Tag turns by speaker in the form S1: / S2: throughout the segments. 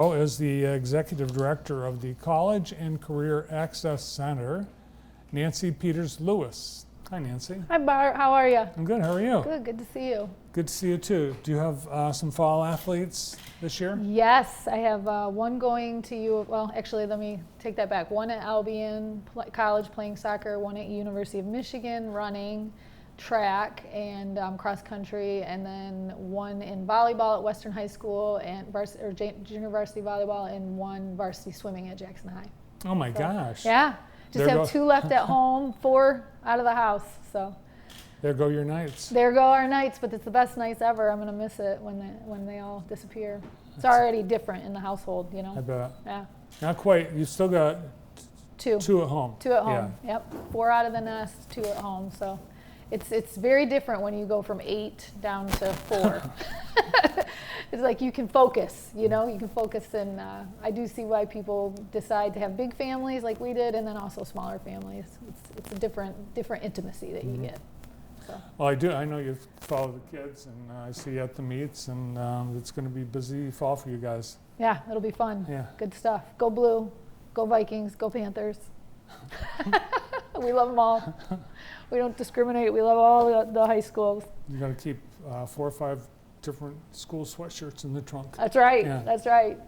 S1: Is the Executive Director of the College and Career Access Center, Nancy Peters-Lewis. Hi, Nancy.
S2: Hi, Bart. How are you?
S1: I'm good. How are you?
S2: Good. Good to see you.
S1: Good to see you, too. Do you have some fall athletes this year?
S2: Yes, I have one going to you. Well, actually, let me take that back. One at Albion College playing soccer, one at University of Michigan running, track, and cross country, and then one in volleyball at Western High School and junior varsity volleyball, and one varsity swimming at Jackson High.
S1: Oh my gosh.
S2: Yeah, just have two left at home, 4 out of the house. So
S1: there go your nights.
S2: There go our nights, but it's the best nights ever. I'm gonna miss it when they all disappear. It's already different in the household, you know.
S1: I bet.
S2: Yeah.
S1: Not quite. You still got two at home.
S2: 2 at home. Yeah. Yep. 4 out of the nest, 2 at home. So it's very different when you go from 8 down to 4. It's like you can focus, you know, you can focus, and I do see why people decide to have big families like we did, and then also smaller families. It's a different intimacy that you get. So.
S1: Well, I do. I know you follow the kids, and I see you at the meets, and it's going to be busy fall for you guys.
S2: Yeah, it'll be fun.
S1: Yeah.
S2: Good stuff. Go Blue, go Vikings, go Panthers. We love them all. We don't discriminate. We love all the high schools.
S1: You're going to keep 4 or 5 different school sweatshirts in the trunk.
S2: That's right.
S1: Yeah.
S2: That's right.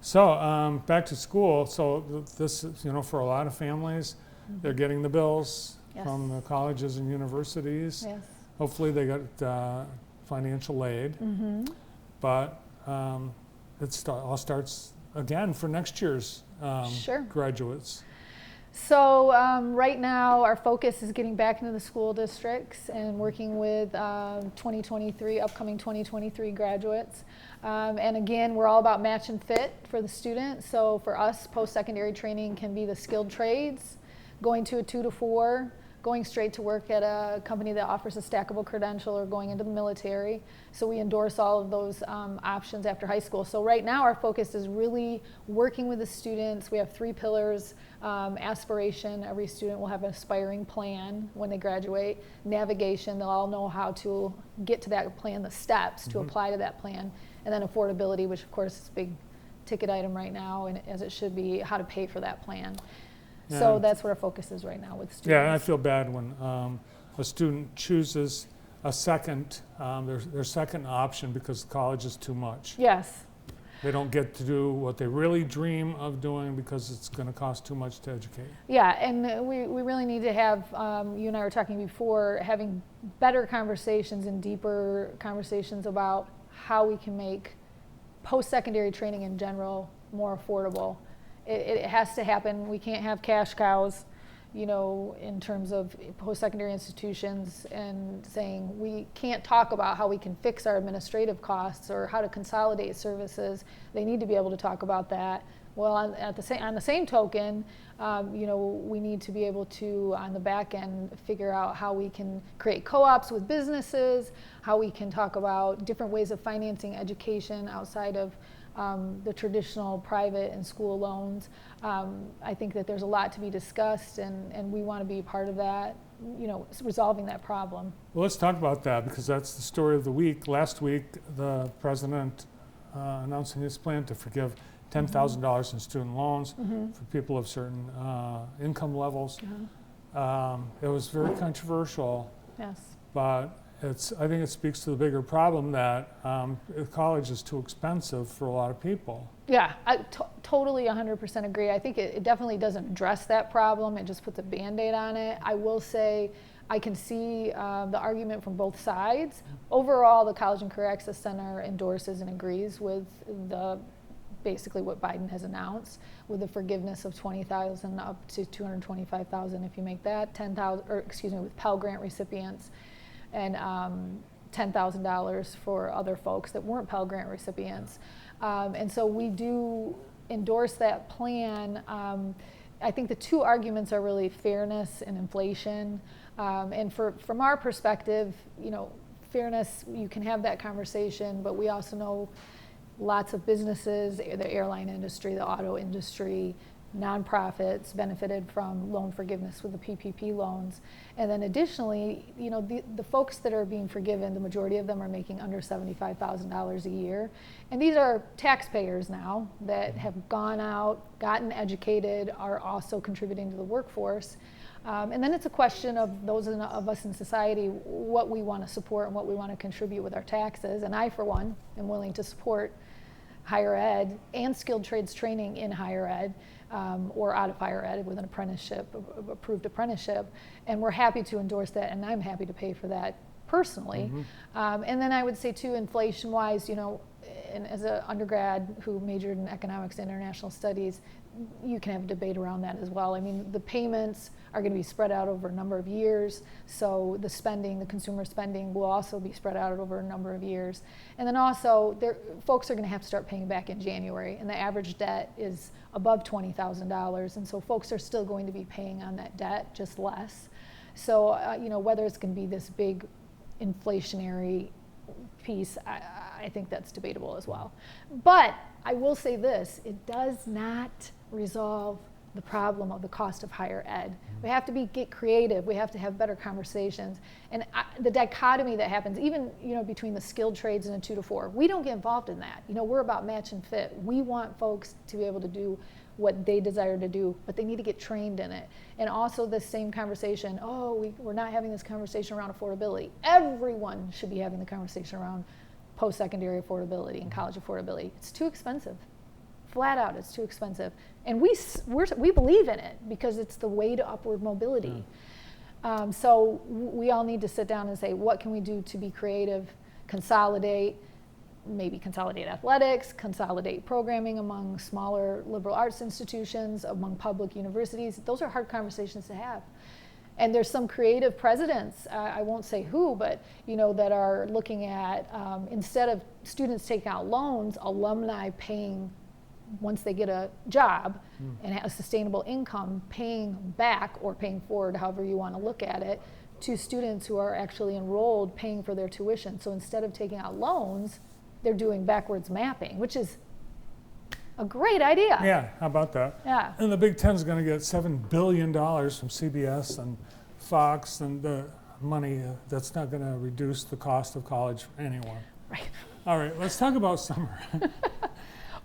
S1: So back to school. So this is, for a lot of families, they're getting the bills from the colleges and universities.
S2: Yes.
S1: Hopefully they got financial aid. But it all starts again for next year's graduates.
S2: So right now our focus is getting back into the school districts and working with upcoming 2023 graduates. And again, we're all about match and fit for the student. So for us, post-secondary training can be the skilled trades, going to a 2 to 4, going straight to work at a company that offers a stackable credential, or going into the military. So we endorse all of those options after high school. So right now our focus is really working with the students. We have 3 pillars. Aspiration, every student will have an aspiring plan when they graduate. Navigation, they'll all know how to get to that plan, the steps to apply to that plan. And then affordability, which of course is a big ticket item right now, and as it should be, how to pay for that plan. Yeah. So that's what our focus is right now with students.
S1: Yeah, and I feel bad when a student chooses a second, their second option because college is too much.
S2: Yes.
S1: They don't get to do what they really dream of doing because it's going to cost too much to educate.
S2: Yeah, and we really need to have, you and I were talking before, having better conversations and deeper conversations about how we can make post-secondary training in general more affordable. It has to happen. We can't have cash cows, in terms of post-secondary institutions, and saying we can't talk about how we can fix our administrative costs or how to consolidate services. They need to be able to talk about that. Well, on the same token, we need to be able to, on the back end, figure out how we can create co-ops with businesses, how we can talk about different ways of financing education outside of the traditional private and school loans. I think that there's a lot to be discussed, and we want to be part of that, resolving that problem.
S1: Well, let's talk about that, because that's the story of the week. Last week, the president announcing his plan to forgive $10,000 in student loans for people of certain income levels. It was very controversial.
S2: Yes.
S1: But I think it speaks to the bigger problem that college is too expensive for a lot of people.
S2: Yeah, I totally 100% agree. I think it definitely doesn't address that problem. It just puts a Band-Aid on it. I will say I can see the argument from both sides. Overall, the College and Career Access Center endorses and agrees with basically what Biden has announced, with the forgiveness of $20,000 up to $225,000 if you make that, with Pell Grant recipients, and $10,000 for other folks that weren't Pell Grant recipients. And so we do endorse that plan. I think the 2 arguments are really fairness and inflation. And from our perspective, fairness, you can have that conversation, but we also know lots of businesses, the airline industry, the auto industry, nonprofits benefited from loan forgiveness with the PPP loans. And then additionally, you know, the folks that are being forgiven, the majority of them are making under $75,000 a year. And these are taxpayers now that have gone out, gotten educated, are also contributing to the workforce. And then it's a question of those of us in society, what we want to support and what we want to contribute with our taxes. And I, for one, am willing to support higher ed and skilled trades training in higher ed, or out of higher ed with an apprenticeship, approved apprenticeship. And we're happy to endorse that, and I'm happy to pay for that personally. And then I would say too, inflation-wise, you know, and as an undergrad who majored in economics and international studies, you can have a debate around that as well. I mean, the payments are going to be spread out over a number of years, so the spending, the consumer spending, will also be spread out over a number of years. And then also, folks are going to have to start paying back in January, and the average debt is above $20,000, and so folks are still going to be paying on that debt, just less. So, you know, whether it's going to be this big inflationary piece, I think that's debatable as well. But I will say this, it does not resolve the problem of the cost of higher ed. We have to get creative. We have to have better conversations. And the dichotomy that happens, even, you know, between the skilled trades and a 2 to 4, we don't get involved in that. You know, we're about match and fit. We want folks to be able to do what they desire to do, but they need to get trained in it. And also this same conversation, we're not having this conversation around affordability. Everyone should be having the conversation around post-secondary affordability and college affordability. It's too expensive. Flat out, it's too expensive. And we believe in it because it's the way to upward mobility. So we all need to sit down and say, what can we do to be creative, consolidate, maybe consolidate athletics, consolidate programming among smaller liberal arts institutions, among public universities. Those are hard conversations to have. And there's some creative presidents, I won't say who, but you know, that are looking at, instead of students taking out loans, alumni paying, once they get a job and a sustainable income, paying back or paying forward, however you want to look at it, to students who are actually enrolled, paying for their tuition. So instead of taking out loans, they're doing backwards mapping, which is a great idea.
S1: Yeah, how about that?
S2: Yeah.
S1: And the Big Ten is going to get $7 billion from CBS and Fox, and the money that's not going to reduce the cost of college for anyone.
S2: Right.
S1: All right, let's talk about summer.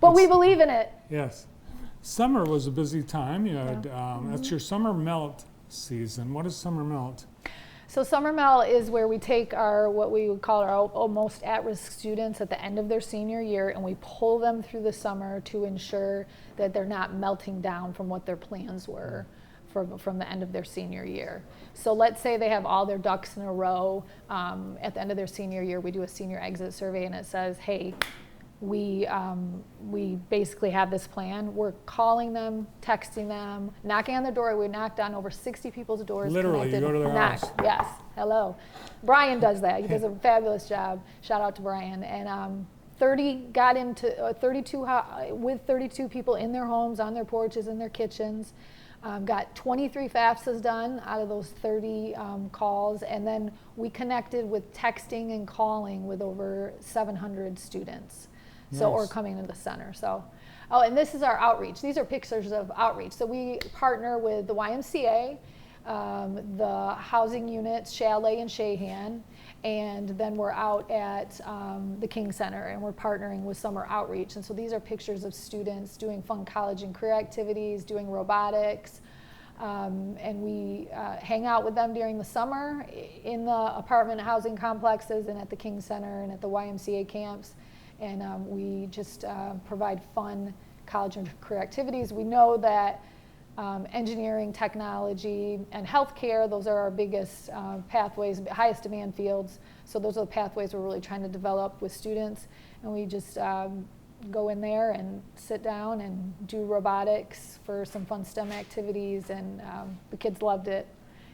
S2: But we believe in it.
S1: Yes. Summer was a busy time. You had, that's your summer melt season. What is summer melt?
S2: So summer melt is where we take what we would call our most at-risk students at the end of their senior year, and we pull them through the summer to ensure that they're not melting down from what their plans were from the end of their senior year. So let's say they have all their ducks in a row. At the end of their senior year, we do a senior exit survey, and it says, hey, we basically have this plan. We're calling them, texting them, knocking on their door. We knocked on over 60 people's doors.
S1: Literally, you go to their house.
S2: Yes, hello. Brian does that. He does a fabulous job. Shout out to Brian. And 32 people in their homes, on their porches, in their kitchens. Got 23 FAFSAs done out of those 30 calls, and then we connected with texting and calling with over 700 students.
S1: Nice.
S2: So, or coming to the center. So, and this is our outreach. These are pictures of outreach. So we partner with the YMCA, the housing units, Chalet and Shahan, and then we're out at the King Center, and we're partnering with summer outreach. And so these are pictures of students doing fun college and career activities, doing robotics, and we hang out with them during the summer in the apartment housing complexes and at the King Center and at the YMCA camps. And we just provide fun college and career activities. We know that engineering, technology, and healthcare, those are our biggest pathways, highest demand fields. So those are the pathways we're really trying to develop with students. And we just go in there and sit down and do robotics for some fun STEM activities, and the kids loved it.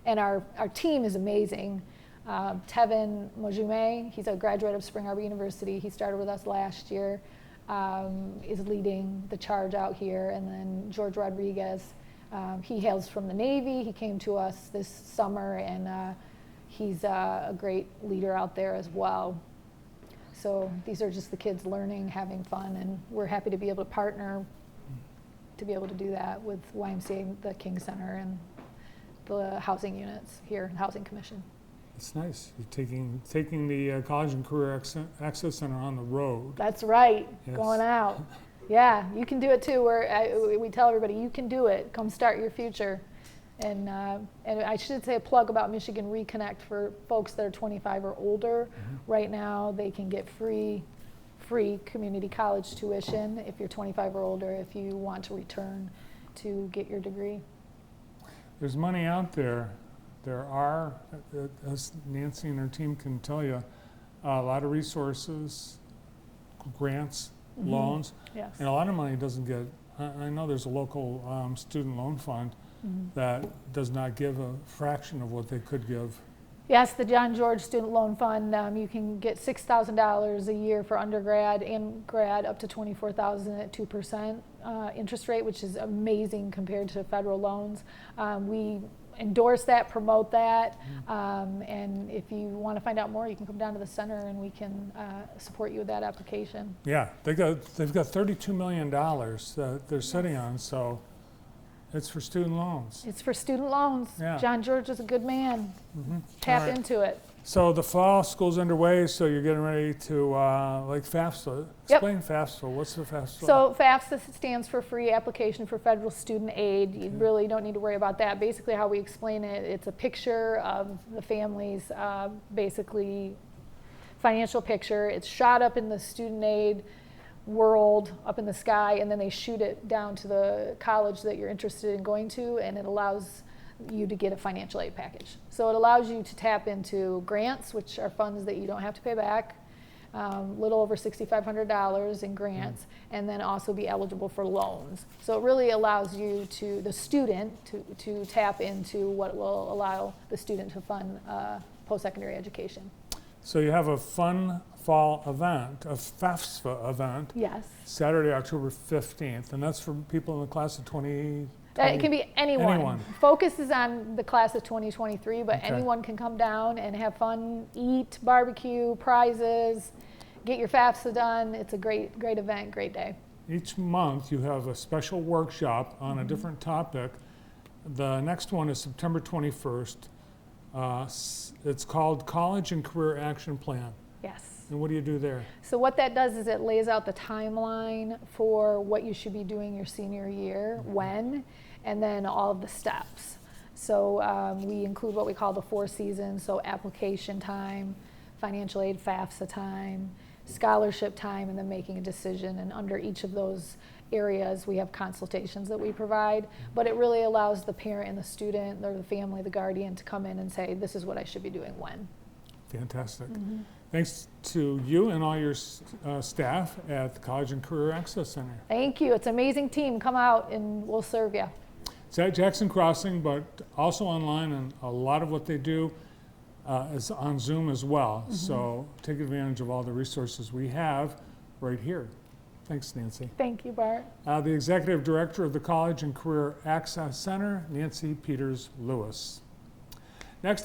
S2: And our team is amazing. Tevin Mojume, he's a graduate of Spring Arbor University. He started with us last year, is leading the charge out here. And then George Rodriguez, he hails from the Navy. He came to us this summer, and he's a great leader out there as well. So these are just the kids learning, having fun, and we're happy to be able to partner to be able to do that with YMCA, the King Center, and the housing units here, Housing Commission.
S1: It's nice. You're taking the College and Career Access Center on the road.
S2: That's right,
S1: Yes.
S2: going out. Yeah, you can do it too. We tell everybody, you can do it. Come start your future. And I should say a plug about Michigan Reconnect for folks that are 25 or older. Right now, they can get free community college tuition if you're 25 or older, if you want to return to get your degree.
S1: There's money out there. There are, as Nancy and her team can tell you, a lot of resources, grants, loans,
S2: Yes.
S1: and a lot of money doesn't get. I know there's a local student loan fund that does not give a fraction of what they could give.
S2: Yes, the John George Student Loan Fund, you can get $6,000 a year for undergrad and grad, up to $24,000 at 2% interest rate, which is amazing compared to federal loans. We endorse that, promote that, and if you want to find out more, you can come down to the center and we can support you with that application.
S1: Yeah, they've got $32 million that they're sitting on, so it's for student loans.
S2: It's for student loans.
S1: Yeah.
S2: John George is a good man. Tap
S1: All right.
S2: into it.
S1: So the fall school's underway, so you're getting ready to, like FAFSA. Explain FAFSA. What's the FAFSA?
S2: So FAFSA stands for Free Application for Federal Student Aid. You really don't need to worry about that. Basically how we explain it, it's a picture of the family's basically financial picture. It's shot up in the student aid world, up in the sky, and then they shoot it down to the college that you're interested in going to, and it allows you to get a financial aid package. So it allows you to tap into grants, which are funds that you don't have to pay back, little over $6,500 in grants, and then also be eligible for loans. So it really allows you to, the student, to tap into what will allow the student to fund post-secondary education.
S1: So you have a fun fall event, a FAFSA event,
S2: Yes.
S1: Saturday, October 15th, and that's for people in the class of 20.
S2: It can be anyone.
S1: Anyone.
S2: Focus is on the class of 2023, but
S1: Okay.
S2: anyone can come down and have fun, eat, barbecue, prizes, get your FAFSA done. It's a great event, great day.
S1: Each month you have a special workshop on a different topic. The next one is September 21st. It's called College and Career Action Plan.
S2: Yes.
S1: And what do you do there?
S2: So what that does is it lays out the timeline for what you should be doing your senior year, when, and then all of the steps. So we include what we call the 4 seasons, so application time, financial aid FAFSA time, scholarship time, and then making a decision. And under each of those areas, we have consultations that we provide, but it really allows the parent and the student, or the family, the guardian, to come in and say, this is what I should be doing when.
S1: Fantastic. Thanks to you and all your staff at the College and Career Access Center.
S2: Thank you. It's an amazing team. Come out and we'll serve you.
S1: It's at Jackson Crossing, but also online, and a lot of what they do is on Zoom as well. So take advantage of all the resources we have right here. Thanks, Nancy.
S2: Thank you, Bart.
S1: The Executive Director of the College and Career Access Center, Nancy Peters-Lewis. Next up.